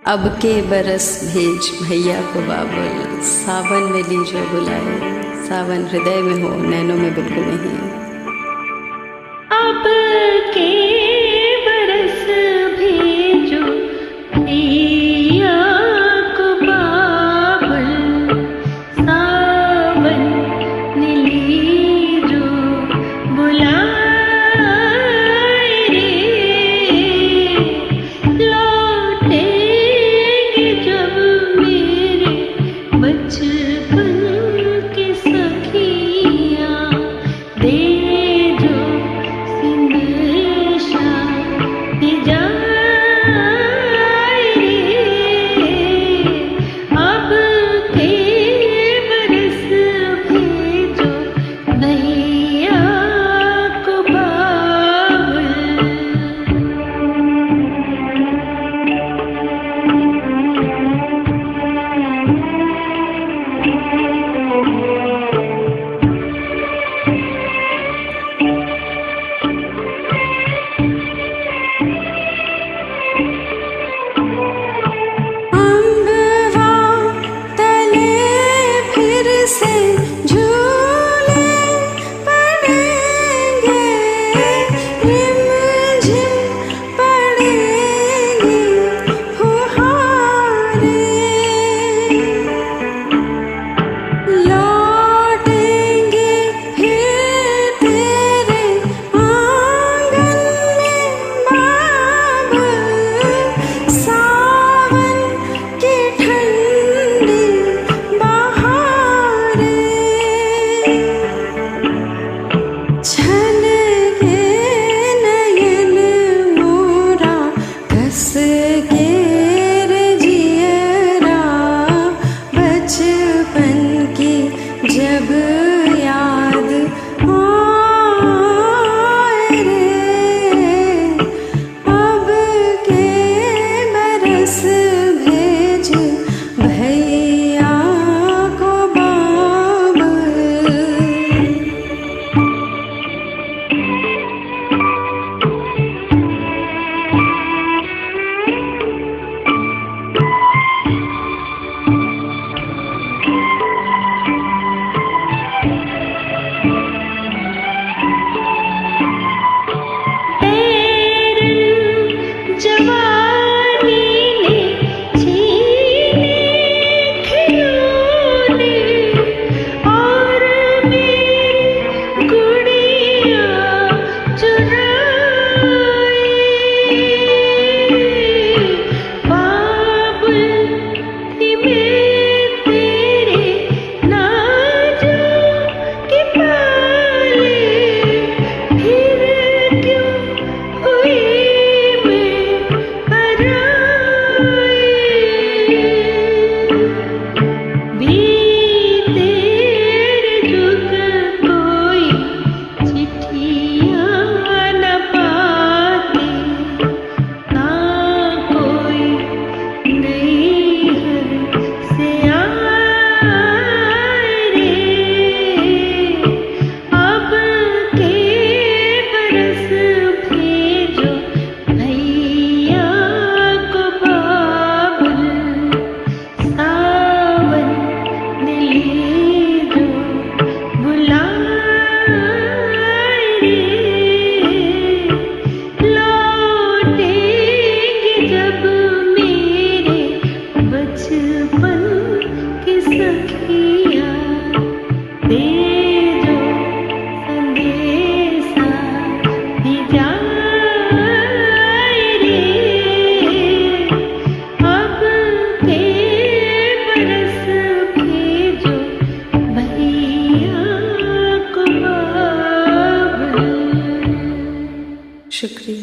अब के बरस भेज भैया को बाबुल, सावन में लीजो बुलाए। सावन हृदय में हो, नैनों में बिल्कुल नहीं। अब के बरस भेजो भैया को बाबुल, सावन ने लीजो बुलाए रे। लौटेंगे जब मेरे बचपन के सखियाँ, दे जो सिंदूशा दे जाए रे। अब के बरस भेजो भैया को बाबुल। अम्बवा तले फिर से झूले पड़ेंगे, रिमझिम पड़ेंगी फुहारें। लौटेंगे फिर तेरे आंगन में बाबुल, सावन की ठंडी बहारें। छलके नयन मोरा कस के रे जियरा, बचपन की जब याद आए रे। अब के बरस भेज भैया को बाबुल। जवानी ने छीने खिलौने, और मेरी गुड़िया चुराई। बाबुल थी मैं तेरे नाज़ों के पाले, फिर क्यों हुई बीते जुग कोई चिट्ठियाँ न पाते, ना कोई नैहर से आए रे। अब के बरस भेजो भैया को बाबुल, सावन ने लीजो बुलाए रे। लौटेंगे जब मेरे बचपन की सखियाँ, दे जो संदेशा दे जाए रे। अब के बरस भेजो भैया को बाबुल। शुक्रिया।